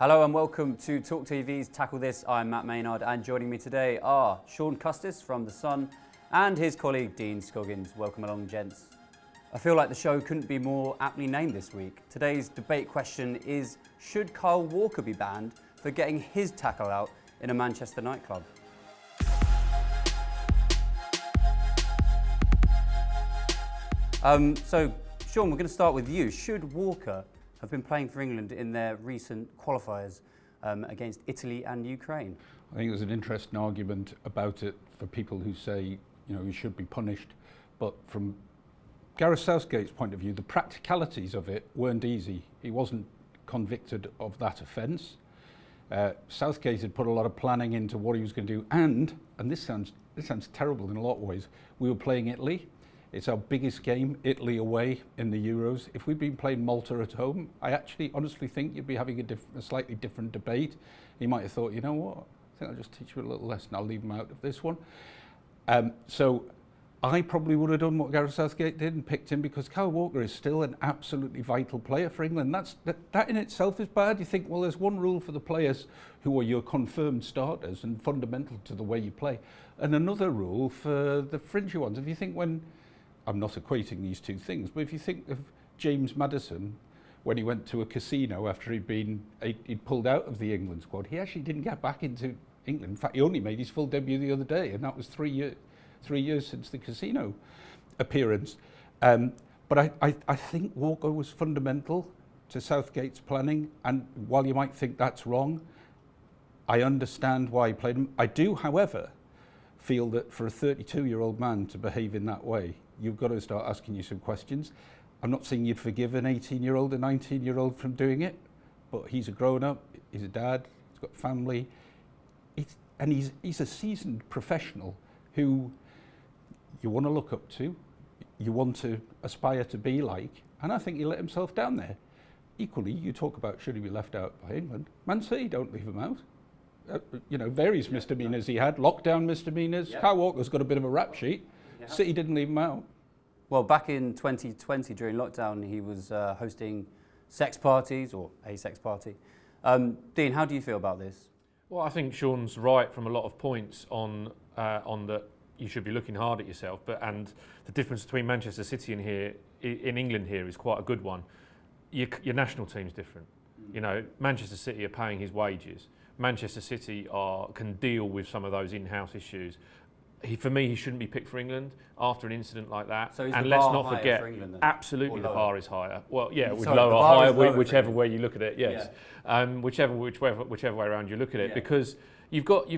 Hello and welcome to talkTV's Tackle This. I'm Matt Maynard and joining me today are Sean Custis from The Sun and his colleague Dean Scoggins. Welcome along, gents. I feel like the show couldn't be more aptly named this week. Today's debate question is, should Kyle Walker be banned for getting his tackle out in a Manchester nightclub? So, Sean, we're going to start with you. Should Walker have been playing for England in their recent qualifiers against Italy and Ukraine? I think there's an interesting argument about it for people who say, he should be punished. But from Gareth Southgate's point of view, the practicalities of it weren't easy. He wasn't convicted of that offence. Southgate had put a lot of planning into what he was going to do, and this sounds terrible in a lot of ways. We were playing Italy. It's our biggest game, Italy away in the Euros. If we'd been playing Malta at home, I actually honestly think you'd be having a slightly different debate. He might have thought, you know what, I think I'll just teach you a little lesson, I'll leave him out of this one. So I probably would have done what Gareth Southgate did and picked him because Kyle Walker is still an absolutely vital player for England. That in itself is bad. You think, well, there's one rule for the players who are your confirmed starters and fundamental to the way you play, and another rule for the fringy ones. If you think I'm not equating these two things, but if you think of James Maddison, when he went to a casino after he'd pulled out of the England squad, he actually didn't get back into England. In fact, he only made his full debut the other day, and that was 3 years since the casino appearance. But I think Walker was fundamental to Southgate's planning, and while you might think that's wrong, I understand why he played him. I do, however, feel that for a 32-year-old man to behave in that way, you've got to start asking you some questions. I'm not saying you'd forgive an 18-year-old, a 19-year-old from doing it, but he's a grown-up, he's a dad, he's got family, and he's a seasoned professional who you want to look up to, you want to aspire to be like, and I think he let himself down there. Equally, you talk about should he be left out by England. Man City don't leave him out. Various misdemeanours he had, lockdown misdemeanours. Yeah. Kyle Walker's got a bit of a rap sheet. Yeah. City didn't leave him out. Well, back in 2020 during lockdown, he was hosting sex parties or a sex party. Dean, how do you feel about this? Well, I think Sean's right from a lot of points on that you should be looking hard at yourself. And the difference between Manchester City and in England here is quite a good one. Your national team's different. Manchester City are paying his wages. Manchester City can deal with some of those in-house issues. For me, he shouldn't be picked for England after an incident like that. So and let's not forget, for England, then? Absolutely the bar is higher. Well, yeah, with Sorry, lower or higher, whichever way way you look at it. Yes, yeah. Whichever way around you look at it, because you've got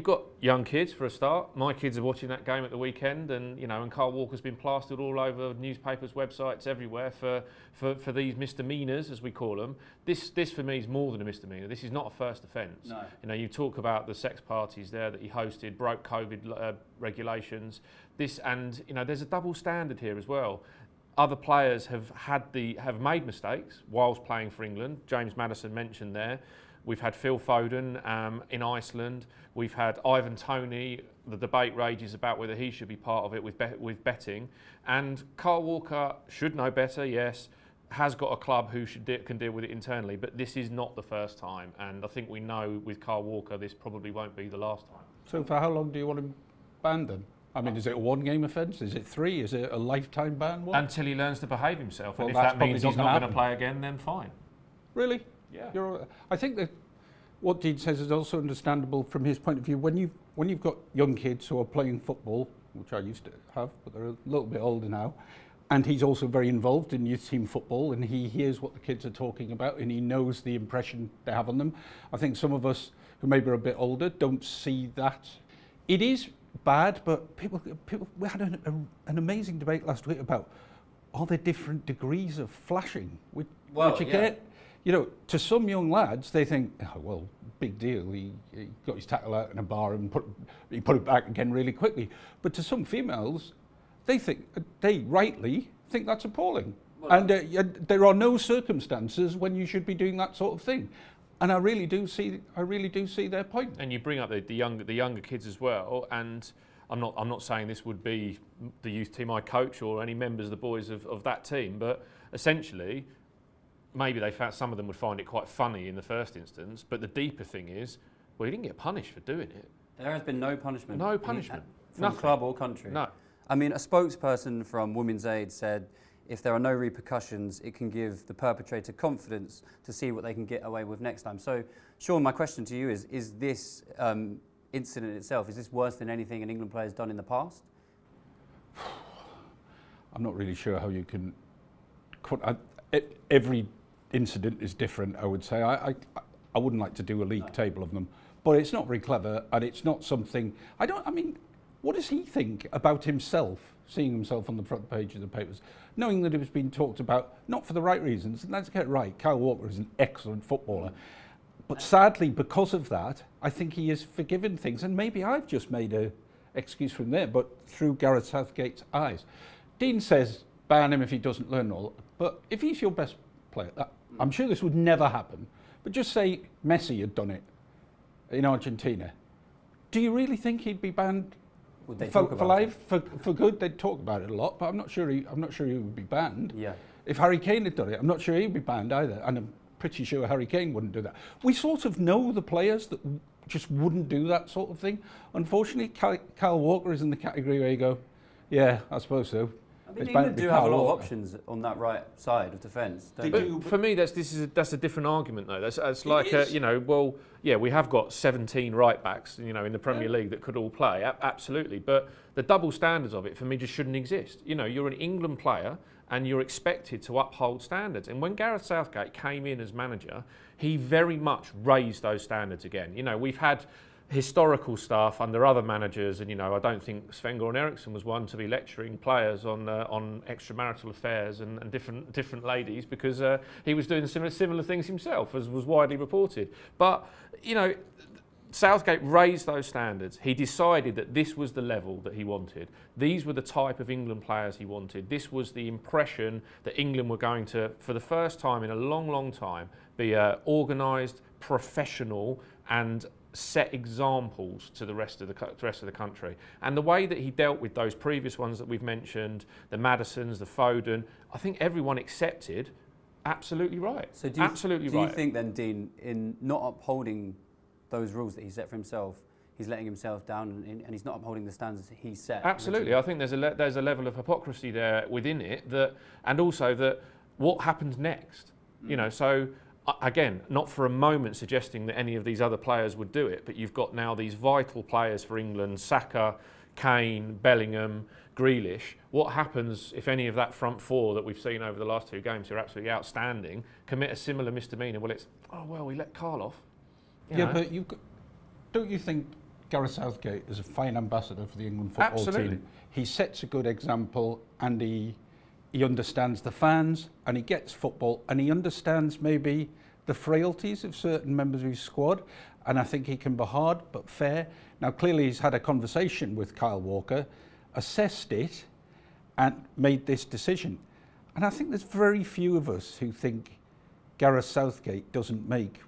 young kids for a start. My kids are watching that game at the weekend, and and Kyle Walker's been plastered all over newspapers, websites, everywhere for these misdemeanours, as we call them. This for me is more than a misdemeanour. This is not a first offence. No. You talk about the sex parties there that he hosted, broke COVID regulations. There's a double standard here as well. Other players have made mistakes whilst playing for England. James Maddison mentioned there. We've had Phil Foden in Iceland. We've had Ivan Toney. The debate rages about whether he should be part of it with betting. And Kyle Walker should know better, yes, has got a club who can deal with it internally, but this is not the first time. And I think we know with Kyle Walker, this probably won't be the last time. So for how long do you want him banned then? I mean, is it a one-game offence? Is it 3? Is it a lifetime ban? What? Until he learns to behave himself. Well, and if that means he's not going to play again, then fine. Really? Yeah. I think that what Dean says is also understandable from his point of view. When you've got young kids who are playing football, which I used to have, but they're a little bit older now, and he's also very involved in youth team football, and he hears what the kids are talking about, and he knows the impression they have on them. I think some of us who maybe are a bit older don't see that. It is bad, but people. We had an amazing debate last week about are there different degrees of flashing, which you get. To some young lads, they think, oh, well, big deal. He got his tackle out in a bar and he put it back again really quickly. But to some females, they rightly think that's appalling. Well, and there are no circumstances when you should be doing that sort of thing. And I really do see their point. And you bring up the younger kids as well. And I'm not saying this would be the youth team I coach or any members of the boys of that team, but essentially, maybe they found some of them would find it quite funny in the first instance, but the deeper thing is, well, he didn't get punished for doing it. There has been no punishment. No punishment. From Nothing. club or country. No. I mean, a spokesperson from Women's Aid said if there are no repercussions, it can give the perpetrator confidence to see what they can get away with next time. So, Sean, my question to you is this incident itself, is this worse than anything an England player has done in the past? I'm not really sure how you can... Every incident is different, I would say. I wouldn't like to do a league table of them, but it's not very clever, and it's not something... I mean, what does he think about himself, seeing himself on the front page of the papers, knowing that it was being talked about, not for the right reasons, and let's get it right, Kyle Walker is an excellent footballer, but sadly, because of that, I think he has forgiven things, and maybe I've just made an excuse from there, but through Gareth Southgate's eyes. Dean says, ban him if he doesn't learn all, but if he's your best player, I'm sure this would never happen, but just say Messi had done it in Argentina. Do you really think he'd be banned Would they for talk about life, it? for good? They'd talk about it a lot, but I'm not sure he would be banned. Yeah. If Harry Kane had done it, I'm not sure he'd be banned either, and I'm pretty sure Harry Kane wouldn't do that. We sort of know the players that just wouldn't do that sort of thing. Unfortunately, Kyle Walker is in the category where you go, yeah, I suppose so. I mean, England do have a lot of options on that right side of defence. But for me, that's a different argument, though. That's like, well, yeah, we have got 17 right backs, in the Premier League that could all play, absolutely. But the double standards of it, for me, just shouldn't exist. You're an England player, and you're expected to uphold standards. And when Gareth Southgate came in as manager, he very much raised those standards again. We've had historical stuff under other managers, and I don't think Sven-Goran Eriksson was one to be lecturing players on extramarital affairs and different ladies, because he was doing similar things himself, as was widely reported. But Southgate raised those standards. He decided that this was the level that he wanted. These were the type of England players he wanted. This was the impression that England were going to, for the first time in a long, long time, be organised, professional, and set examples to the rest of the country. And the way that he dealt with those previous ones that we've mentioned, the Maddisons, the Foden, I think everyone accepted absolutely right. So do you think then, Dean, in not upholding those rules that he set for himself, he's letting himself down and he's not upholding the standards that he set? Absolutely. Originally? I think there's a level of hypocrisy there within it, and also that what happens next. So again, not for a moment suggesting that any of these other players would do it, but you've got now these vital players for England: Saka, Kane, Bellingham, Grealish. What happens if any of that front four that we've seen over the last two games, who are absolutely outstanding, commit a similar misdemeanour? Well, we let Carl off. But don't you think Gareth Southgate is a fine ambassador for the England football team? He sets a good example, and he understands the fans, and he gets football, and he understands maybe the frailties of certain members of his squad, and I think he can be hard but fair. Now, clearly he's had a conversation with Kyle Walker, assessed it, and made this decision. And I think there's very few of us who think Gareth Southgate doesn't make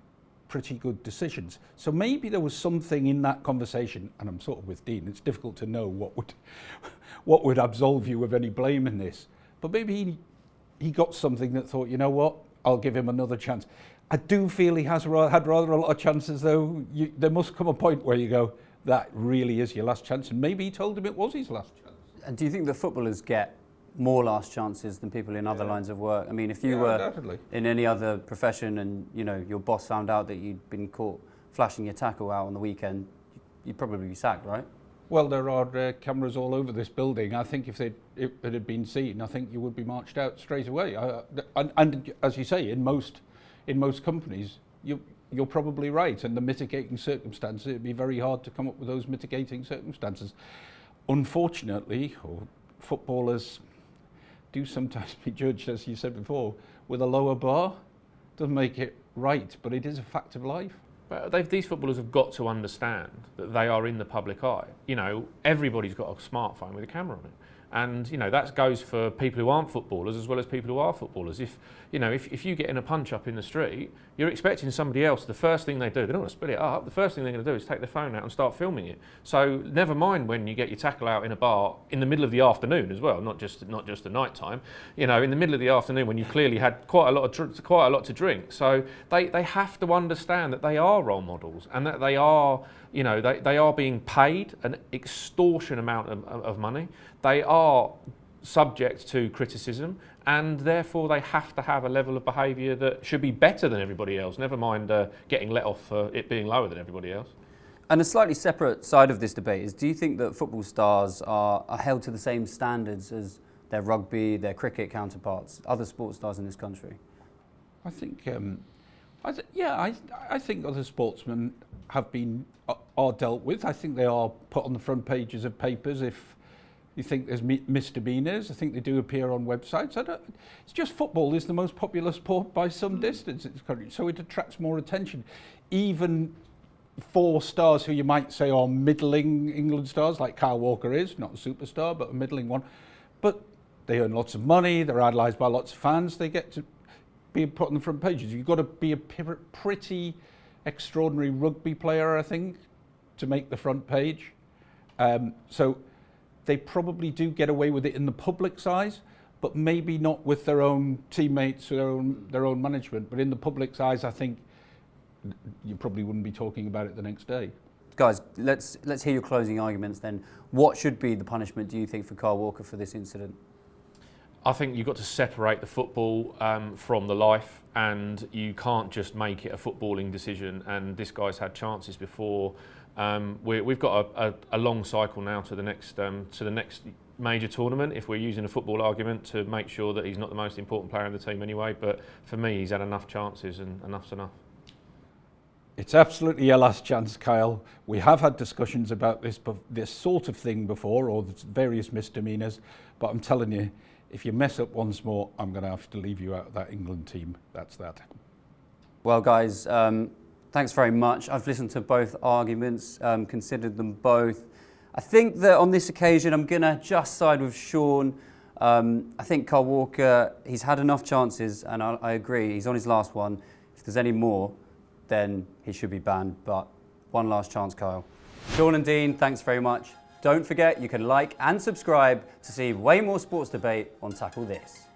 pretty good decisions. So maybe there was something in that conversation, and I'm sort of with Dean, it's difficult to know what would absolve you of any blame in this. But maybe he got something that thought, you know what, I'll give him another chance. I do feel he has had rather a lot of chances, though. There must come a point where you go, that really is your last chance. And maybe he told him it was his last chance. And do you think that footballers get more last chances than people in other lines of work? I mean, if you were definitely in any other profession and your boss found out that you'd been caught flashing your tackle out on the weekend, you'd probably be sacked, right? Well, there are cameras all over this building. I think if it had been seen, I think you would be marched out straight away. And as you say, in most companies, you're probably right. And the mitigating circumstances, it'd be very hard to come up with those mitigating circumstances. Unfortunately, footballers do sometimes be judged, as you said before, with a lower bar. Doesn't make it right, but it is a fact of life. But these footballers have got to understand that they are in the public eye. Everybody's got a smartphone with a camera on it. And that goes for people who aren't footballers as well as people who are footballers. If you get in a punch up in the street, you're expecting somebody else. The first thing they do, they don't want to split it up. The first thing they're going to do is take their phone out and start filming it. So never mind when you get your tackle out in a bar in the middle of the afternoon as well, not just the night time. In the middle of the afternoon when you clearly had quite a lot to drink. So they have to understand that they are role models and that they are. They are being paid an extortion amount of money. They are subject to criticism, and therefore they have to have a level of behaviour that should be better than everybody else, never mind getting let off for it being lower than everybody else. And a slightly separate side of this debate is, do you think that football stars are held to the same standards as their rugby, their cricket counterparts, other sports stars in this country? I think, I think other sportsmen are dealt with. I think they are put on the front pages of papers if you think there's misdemeanors. I think they do appear on websites. It's just football is the most popular sport by some distance in this country, so it attracts more attention. Even for stars who you might say are middling England stars, like Kyle Walker is, not a superstar, but a middling one. But they earn lots of money, they're idolised by lots of fans, they get to be put on the front pages. You've got to be a pretty extraordinary rugby player, I think, to make the front page. So they probably do get away with it in the public's eyes, but maybe not with their own teammates, their own management. But in the public's eyes, I think you probably wouldn't be talking about it the next day. Guys, let's hear your closing arguments then. What should be the punishment, do you think, for Kyle Walker for this incident? I think you've got to separate the football from the life, and you can't just make it a footballing decision. And this guy's had chances before. We've got a long cycle now to the next major tournament, if we're using a football argument, to make sure that he's not the most important player in the team anyway. But for me, he's had enough chances, and enough's enough. It's absolutely your last chance, Kyle. We have had discussions about this sort of thing before, or various misdemeanors, but I'm telling you, if you mess up once more, I'm going to have to leave you out of that England team. That's that. Well, guys, thanks very much. I've listened to both arguments, considered them both. I think that on this occasion, I'm going to just side with Sean. I think Kyle Walker, he's had enough chances, and I agree, he's on his last one. If there's any more, then he should be banned. But one last chance, Kyle. Sean and Dean, thanks very much. Don't forget, you can like and subscribe to see way more sports debate on Tackle This.